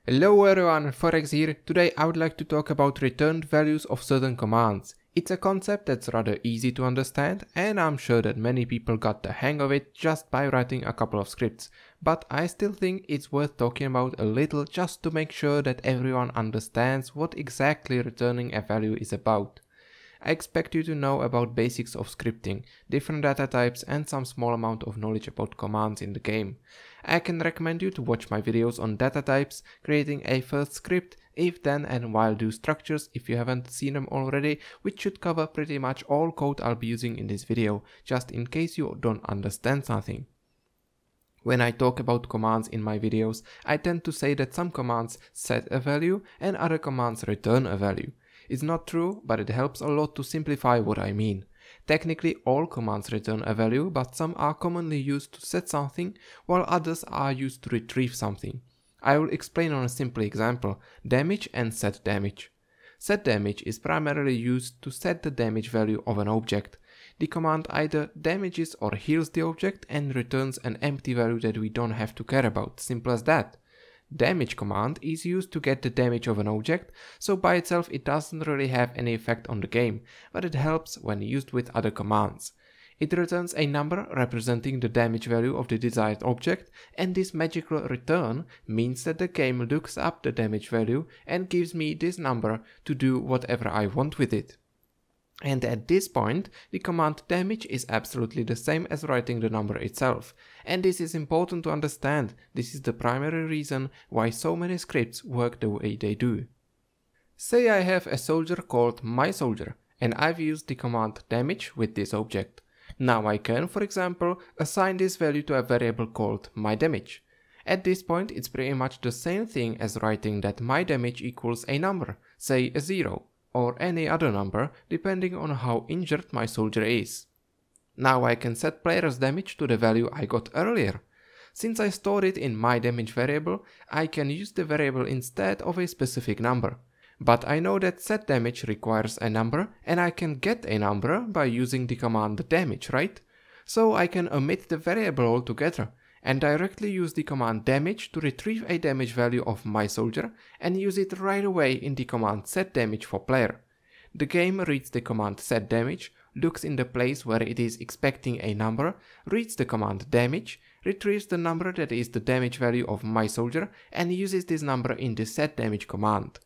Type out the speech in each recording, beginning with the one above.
Hello everyone, Forex here. Today I would like to talk about returned values of certain commands. It's a concept that's rather easy to understand, and I'm sure that many people got the hang of it just by writing a couple of scripts. But I still think it's worth talking about a little just to make sure that everyone understands what exactly returning a value is about. I expect you to know about basics of scripting, different data types and some small amount of knowledge about commands in the game. I can recommend you to watch my videos on data types, creating a first script, if then and while do structures if you haven't seen them already, which should cover pretty much all code I'll be using in this video, just in case you don't understand something. When I talk about commands in my videos, I tend to say that some commands set a value and other commands return a value. It's not true, but it helps a lot to simplify what I mean. Technically, all commands return a value, but some are commonly used to set something, while others are used to retrieve something. I will explain on a simple example: damage and set damage. Set damage is primarily used to set the damage value of an object. The command either damages or heals the object and returns an empty value that we don't have to care about, simple as that. Damage command is used to get the damage of an object, so by itself it doesn't really have any effect on the game, but it helps when used with other commands. It returns a number representing the damage value of the desired object, and this magical return means that the game looks up the damage value and gives me this number to do whatever I want with it. And at this point, the command damage is absolutely the same as writing the number itself. And this is important to understand. This is the primary reason why so many scripts work the way they do. Say I have a soldier called my soldier, and I've used the command damage with this object. Now I can, for example, assign this value to a variable called my damage. At this point, it's pretty much the same thing as writing that my damage equals a number, say a 0. Or any other number, depending on how injured my soldier is. Now I can set player's damage to the value I got earlier. Since I stored it in my damage variable, I can use the variable instead of a specific number. But I know that set damage requires a number, and I can get a number by using the command damage, right? So I can omit the variable altogether, and directly use the command damage to retrieve a damage value of my soldier and use it right away in the command set damage for player. The game reads the command set damage, looks in the place where it is expecting a number, reads the command damage, retrieves the number that is the damage value of my soldier and uses this number in the set damage command.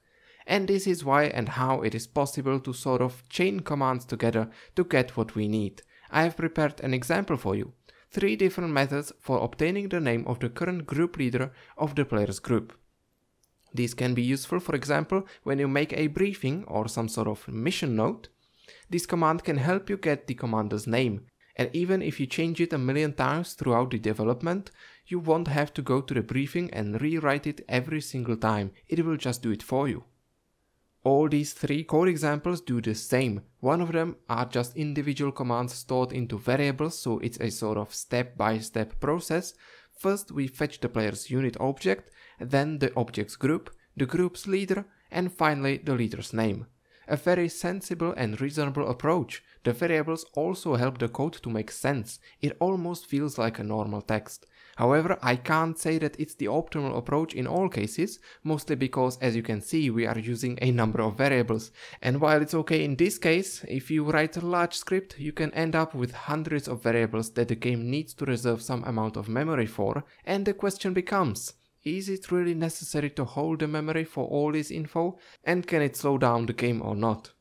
And this is why and how it is possible to sort of chain commands together to get what we need. I have prepared an example for you. 3 different methods for obtaining the name of the current group leader of the player's group. These can be useful, for example, when you make a briefing or some sort of mission note. This command can help you get the commander's name, and even if you change it a million times throughout the development, you won't have to go to the briefing and rewrite it every single time. It will just do it for you. All these 3 code examples do the same. One of them are just individual commands stored into variables, so it's a sort of step-by-step process. First we fetch the player's unit object, then the object's group, the group's leader, and finally the leader's name. A very sensible and reasonable approach. The variables also help the code to make sense. It almost feels like a normal text. However, I can't say that it's the optimal approach in all cases, mostly because, as you can see, we are using a number of variables. And while it's okay in this case, if you write a large script, you can end up with hundreds of variables that the game needs to reserve some amount of memory for, and the question becomes: is it really necessary to hold the memory for all this info, and can it slow down the game or not?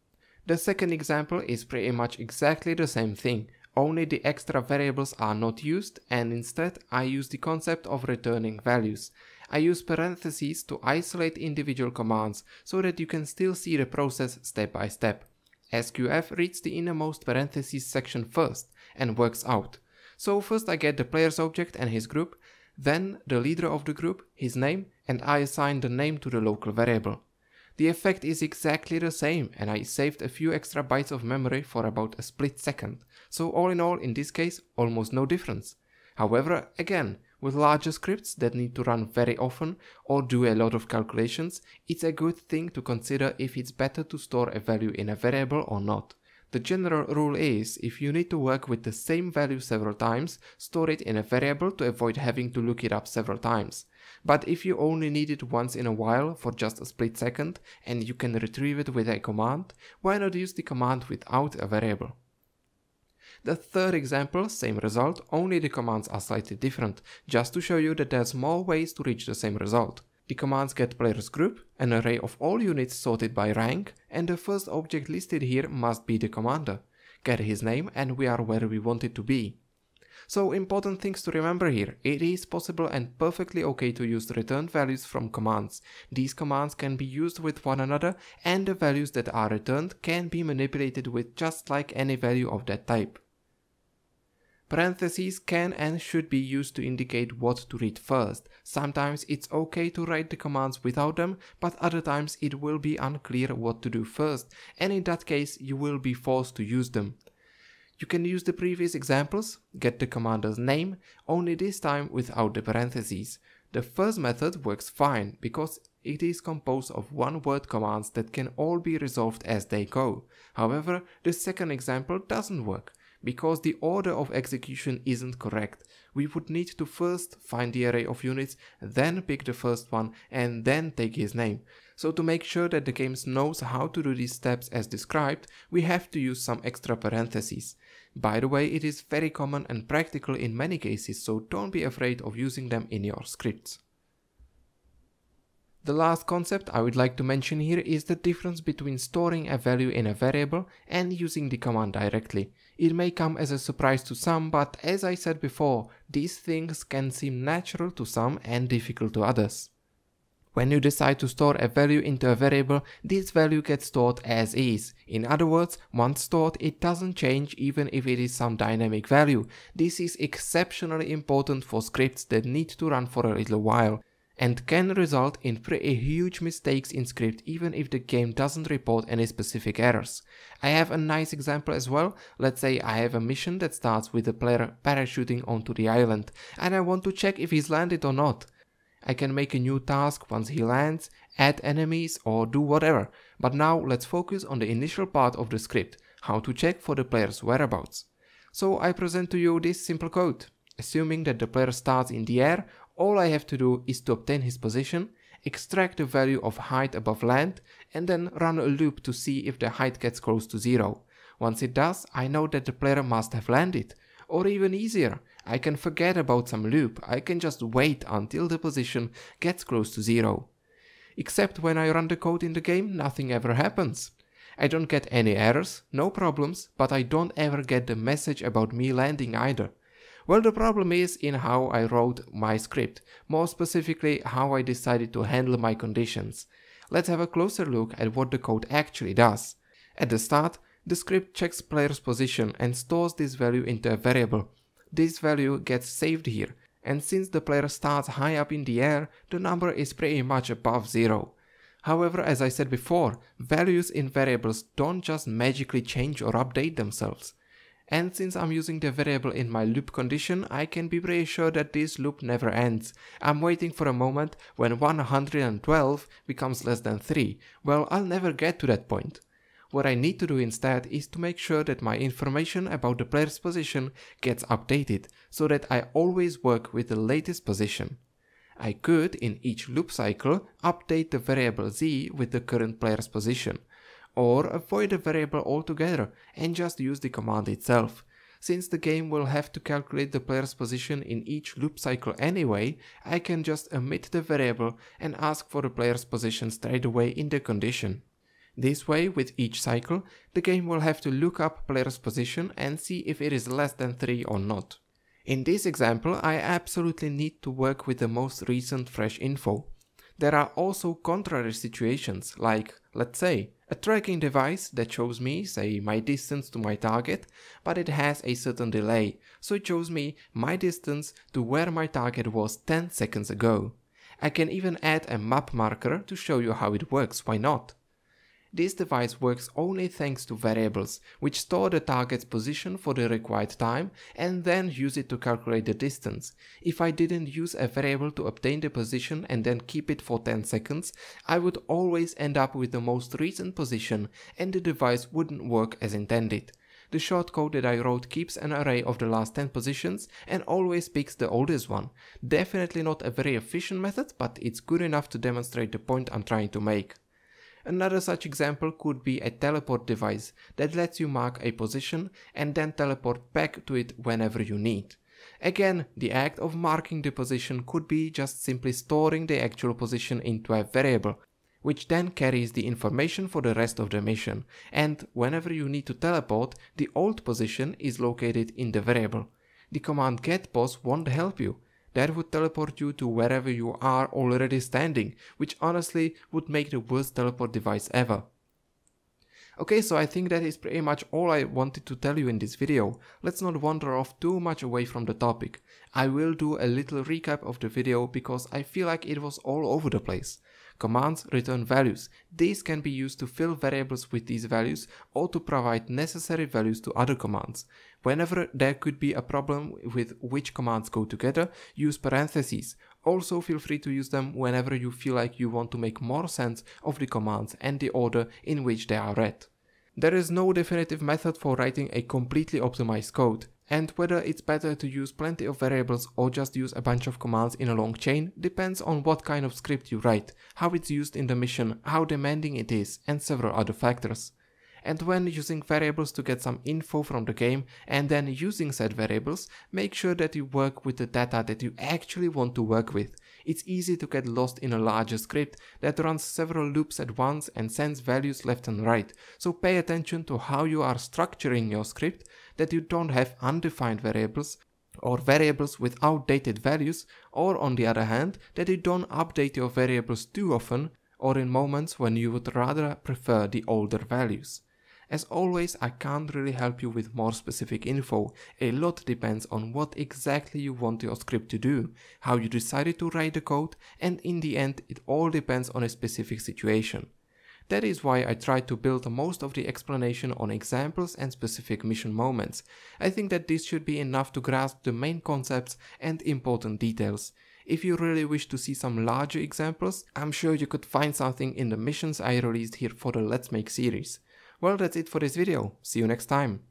The second example is pretty much exactly the same thing, only the extra variables are not used, and instead I use the concept of returning values. I use parentheses to isolate individual commands so that you can still see the process step by step. SQF reads the innermost parentheses section first and works out. So first I get the player's object and his group, then the leader of the group, his name, and I assign the name to the local variable. The effect is exactly the same, and I saved a few extra bytes of memory for about a split second, so all in all, in this case, almost no difference. However, again, with larger scripts that need to run very often or do a lot of calculations, it's a good thing to consider if it's better to store a value in a variable or not. The general rule is, if you need to work with the same value several times, store it in a variable to avoid having to look it up several times. But if you only need it once in a while for just a split second and you can retrieve it with a command, why not use the command without a variable? The third example, same result, only the commands are slightly different, just to show you that there's more ways to reach the same result. The commands get player's group, an array of all units sorted by rank, and the first object listed here must be the commander. Get his name and we are where we want it to be. So important things to remember here, it is possible and perfectly okay to use returned values from commands. These commands can be used with one another and the values that are returned can be manipulated with just like any value of that type. Parentheses can and should be used to indicate what to read first. Sometimes it's okay to write the commands without them, but other times it will be unclear what to do first, and in that case you will be forced to use them. You can use the previous examples, get the commander's name, only this time without the parentheses. The first method works fine, because it is composed of one-word commands that can all be resolved as they go. However, the second example doesn't work, because the order of execution isn't correct. We would need to first find the array of units, then pick the first one, and then take his name. So to make sure that the game knows how to do these steps as described, we have to use some extra parentheses. By the way, it is very common and practical in many cases, so don't be afraid of using them in your scripts. The last concept I would like to mention here is the difference between storing a value in a variable and using the command directly. It may come as a surprise to some, but as I said before, these things can seem natural to some and difficult to others. When you decide to store a value into a variable, this value gets stored as is. In other words, once stored, it doesn't change even if it is some dynamic value. This is exceptionally important for scripts that need to run for a little while, and can result in pretty huge mistakes in script even if the game doesn't report any specific errors. I have a nice example as well. Let's say I have a mission that starts with the player parachuting onto the island, and I want to check if he's landed or not. I can make a new task once he lands, add enemies or do whatever, but now let's focus on the initial part of the script, how to check for the player's whereabouts. So I present to you this simple code. Assuming that the player starts in the air, all I have to do is to obtain his position, extract the value of height above land, and then run a loop to see if the height gets close to 0. Once it does, I know that the player must have landed. Or even easier, I can forget about some loop, I can just wait until the position gets close to 0. Except when I run the code in the game, nothing ever happens. I don't get any errors, no problems, but I don't ever get the message about me landing either. Well, the problem is in how I wrote my script, more specifically how I decided to handle my conditions. Let's have a closer look at what the code actually does. At the start, the script checks player's position and stores this value into a variable. This value gets saved here, and since the player starts high up in the air, the number is pretty much above 0. However, as I said before, values in variables don't just magically change or update themselves. And since I'm using the variable in my loop condition, I can be pretty sure that this loop never ends. I'm waiting for a moment when 112 becomes less than 3. Well, I'll never get to that point. What I need to do instead is to make sure that my information about the player's position gets updated, so that I always work with the latest position. I could, in each loop cycle, update the variable z with the current player's position, or avoid the variable altogether and just use the command itself. Since the game will have to calculate the player's position in each loop cycle anyway, I can just omit the variable and ask for the player's position straight away in the condition. This way, with each cycle, the game will have to look up player's position and see if it is less than 3 or not. In this example, I absolutely need to work with the most recent fresh info. There are also contrary situations, like, let's say, a tracking device that shows me, say, my distance to my target, but it has a certain delay, so it shows me my distance to where my target was 10 seconds ago. I can even add a map marker to show you how it works, why not? This device works only thanks to variables, which store the target's position for the required time and then use it to calculate the distance. If I didn't use a variable to obtain the position and then keep it for 10 seconds, I would always end up with the most recent position and the device wouldn't work as intended. The shortcode that I wrote keeps an array of the last 10 positions and always picks the oldest one. Definitely not a very efficient method, but it's good enough to demonstrate the point I'm trying to make. Another such example could be a teleport device that lets you mark a position and then teleport back to it whenever you need. Again, the act of marking the position could be just simply storing the actual position into a variable, which then carries the information for the rest of the mission, and whenever you need to teleport, the old position is located in the variable. The command getPos won't help you. That would teleport you to wherever you are already standing, which honestly would make the worst teleport device ever. Okay, so I think that is pretty much all I wanted to tell you in this video. Let's not wander off too much away from the topic. I will do a little recap of the video because I feel like it was all over the place. Commands return values. These can be used to fill variables with these values or to provide necessary values to other commands. Whenever there could be a problem with which commands go together, use parentheses. Also feel free to use them whenever you feel like you want to make more sense of the commands and the order in which they are read. There is no definitive method for writing a completely optimized code, and whether it's better to use plenty of variables or just use a bunch of commands in a long chain depends on what kind of script you write, how it's used in the mission, how demanding it is, and several other factors. And when using variables to get some info from the game and then using said variables, make sure that you work with the data that you actually want to work with. It's easy to get lost in a larger script that runs several loops at once and sends values left and right, so pay attention to how you are structuring your script, that you don't have undefined variables or variables with outdated values, or on the other hand, that you don't update your variables too often or in moments when you would rather prefer the older values. As always, I can't really help you with more specific info. A lot depends on what exactly you want your script to do, how you decided to write the code, and in the end it all depends on a specific situation. That is why I try to build most of the explanation on examples and specific mission moments. I think that this should be enough to grasp the main concepts and important details. If you really wish to see some larger examples, I'm sure you could find something in the missions I released here for the Let's Make series. Well, that's it for this video. See you next time.